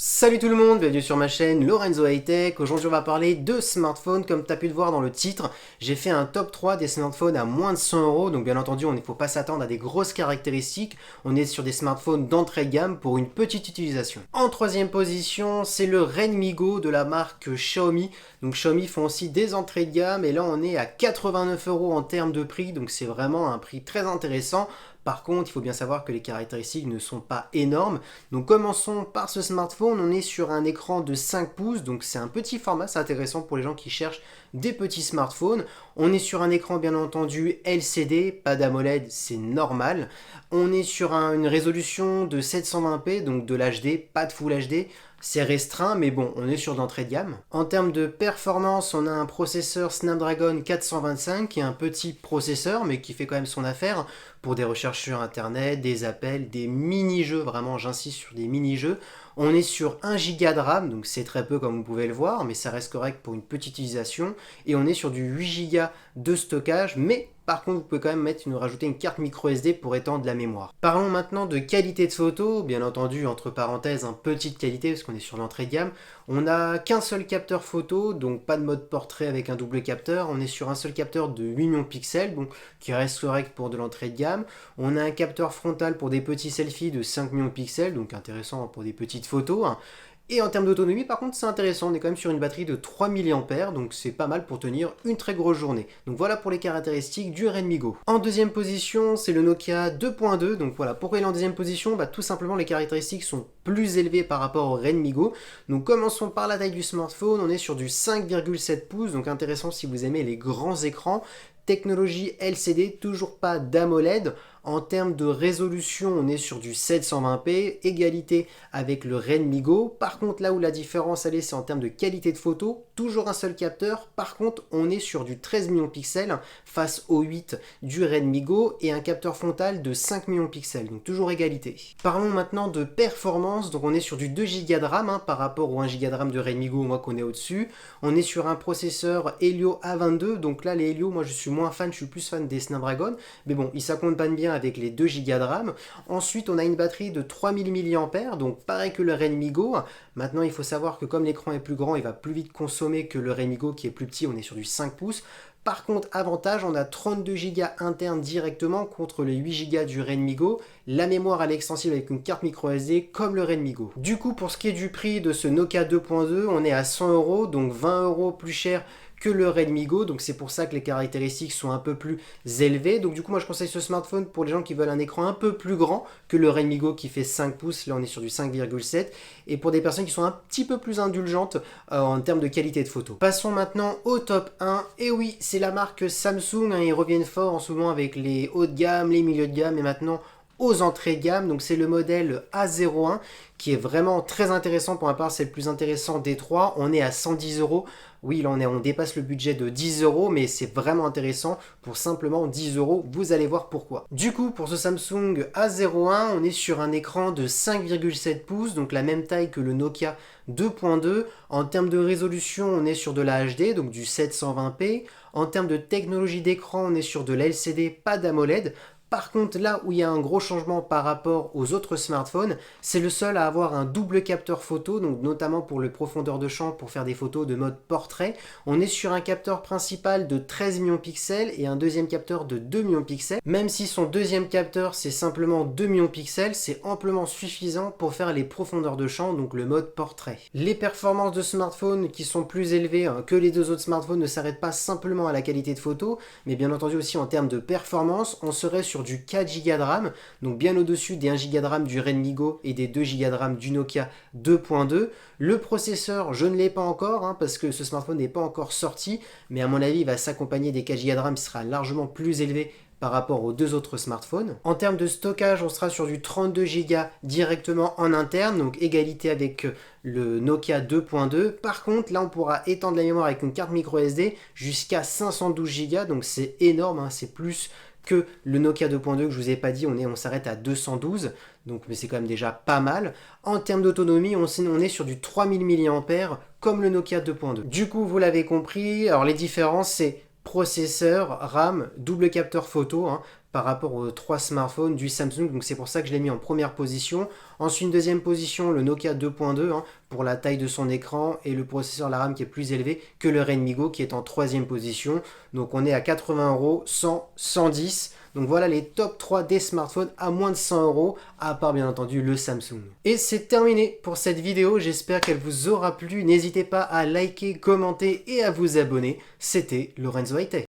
Salut tout le monde, bienvenue sur ma chaîne Lorenzo High Tech. Aujourd'hui on va parler de smartphones. Comme tu as pu le voir dans le titre, j'ai fait un top 3 des smartphones à moins de 100 €. Donc bien entendu il ne faut pas s'attendre à des grosses caractéristiques. On est sur des smartphones d'entrée de gamme pour une petite utilisation. En troisième position, c'est le Redmi Go de la marque Xiaomi. Donc Xiaomi font aussi des entrées de gamme et là on est à 89 € en termes de prix. Donc c'est vraiment un prix très intéressant. Par contre, il faut bien savoir que les caractéristiques ne sont pas énormes. Donc commençons par ce smartphone. On est sur un écran de 5 pouces, donc c'est un petit format, c'est intéressant pour les gens qui cherchent des petits smartphones. On est sur un écran bien entendu LCD, pas d'AMOLED, c'est normal. On est sur une résolution de 720p, donc de l'HD, pas de Full HD. C'est restreint, mais bon, on est sur d'entrée de gamme. En termes de performance, on a un processeur Snapdragon 425, qui est un petit processeur, mais qui fait quand même son affaire pour des recherches sur Internet, des appels, des mini-jeux, vraiment j'insiste sur des mini-jeux. On est sur 1 Go de RAM, donc c'est très peu comme vous pouvez le voir, mais ça reste correct pour une petite utilisation. Et on est sur du 8 Go de stockage, mais par contre, vous pouvez quand même rajouter une carte micro SD pour étendre la mémoire. Parlons maintenant de qualité de photo, bien entendu, entre parenthèses, petite qualité, parce qu'on est sur l'entrée de gamme. On n'a qu'un seul capteur photo, donc pas de mode portrait avec un double capteur. On est sur un seul capteur de 8 millions de pixels, donc qui reste correct pour de l'entrée de gamme. On a un capteur frontal pour des petits selfies de 5 millions de pixels, donc intéressant pour des petites photos. Et en termes d'autonomie, par contre, c'est intéressant. On est quand même sur une batterie de 3000 mAh, donc c'est pas mal pour tenir une très grosse journée. Donc voilà pour les caractéristiques du Redmi Go. En deuxième position, c'est le Nokia 2.2. Donc voilà, pourquoi il est en deuxième position? Tout simplement, les caractéristiques sont plus élevées par rapport au Redmi Go. Donc commençons par la taille du smartphone. On est sur du 5,7 pouces, donc intéressant si vous aimez les grands écrans. Technologie LCD, toujours pas d'AMOLED. En termes de résolution, on est sur du 720p, égalité avec le Redmi Go. Par contre, là où la différence elle est, c'est en termes de qualité de photo. Toujours un seul capteur. Par contre, on est sur du 13 millions de pixels face au 8 du Redmi Go et un capteur frontal de 5 millions de pixels. Donc toujours égalité. Parlons maintenant de performance. Donc on est sur du 2 Go de RAM par rapport au 1 Go de RAM de Redmi Go, moi qu'on est au-dessus. On est sur un processeur Helio A22. Donc là, les Helio, moi je suis moins fan, je suis plus fan des Snapdragon. Mais bon, ils s'accompagnent bien avec les 2 Go de RAM. Ensuite, on a une batterie de 3000 mAh, donc pareil que le Redmi Go. Maintenant, il faut savoir que comme l'écran est plus grand, il va plus vite consommer que le Redmi Go qui est plus petit, on est sur du 5 pouces. Par contre, avantage, on a 32 Go internes directement contre les 8 Go du Redmi Go. La mémoire elle est extensible avec une carte micro SD comme le Redmi Go. Du coup, pour ce qui est du prix de ce Nokia 2.2, on est à 100 €, donc 20 € plus cher que le Redmi Go, donc c'est pour ça que les caractéristiques sont un peu plus élevées. Donc du coup moi je conseille ce smartphone pour les gens qui veulent un écran un peu plus grand que le Redmi Go qui fait 5 pouces, là on est sur du 5,7, et pour des personnes qui sont un petit peu plus indulgentes en termes de qualité de photo. Passons maintenant au top 1, et oui c'est la marque Samsung, ils reviennent fort en ce moment avec les hauts de gamme, les milieux de gamme et maintenant aux entrées de gamme. Donc c'est le modèle A01 qui est vraiment très intéressant. Pour ma part c'est le plus intéressant des trois. On est à 110 €. Oui, là on dépasse le budget de 10 €, mais c'est vraiment intéressant pour simplement 10 €. Vous allez voir pourquoi. Du coup, pour ce Samsung A01, on est sur un écran de 5,7 pouces, donc la même taille que le Nokia 2.2. En termes de résolution, on est sur de la HD, donc du 720p. En termes de technologie d'écran, on est sur de l'LCD, pas d'AMOLED. Par contre, là où il y a un gros changement par rapport aux autres smartphones, c'est le seul à avoir un double capteur photo, donc notamment pour le profondeur de champ, pour faire des photos de mode portrait. On est sur un capteur principal de 13 millions de pixels et un deuxième capteur de 2 millions de pixels. Même si son deuxième capteur, c'est simplement 2 millions de pixels, c'est amplement suffisant pour faire les profondeurs de champ, donc le mode portrait. Les performances de smartphones qui sont plus élevées que les deux autres smartphones ne s'arrêtent pas simplement à la qualité de photo, mais bien entendu aussi en termes de performance, on serait sur du 4 Go de RAM, donc bien au-dessus des 1 Go de RAM du Redmi Go et des 2 Go de RAM du Nokia 2.2. Le processeur, je ne l'ai pas encore, parce que ce smartphone n'est pas encore sorti, mais à mon avis, il va s'accompagner des 4 Go de RAM qui sera largement plus élevé par rapport aux deux autres smartphones. En termes de stockage, on sera sur du 32 Go directement en interne, donc égalité avec le Nokia 2.2. Par contre, là, on pourra étendre la mémoire avec une carte micro SD jusqu'à 512 Go, donc c'est énorme, c'est plus que le Nokia 2.2 que je vous ai pas dit, on s'arrête à 212, donc mais c'est quand même déjà pas mal. En termes d'autonomie, on est sur du 3000 mAh comme le Nokia 2.2. Du coup, vous l'avez compris, alors les différences c'est processeur, RAM, double capteur photo. par rapport aux 3 smartphones du Samsung, donc c'est pour ça que je l'ai mis en première position. Ensuite, deuxième position, le Nokia 2.2 pour la taille de son écran et le processeur, la RAM qui est plus élevé que le Redmi Go qui est en troisième position. Donc on est à 80 €, 100, 110. Donc voilà les top 3 des smartphones à moins de 100 €, à part bien entendu le Samsung. Et c'est terminé pour cette vidéo, j'espère qu'elle vous aura plu. N'hésitez pas à liker, commenter et à vous abonner. C'était Lorenzo High Tech.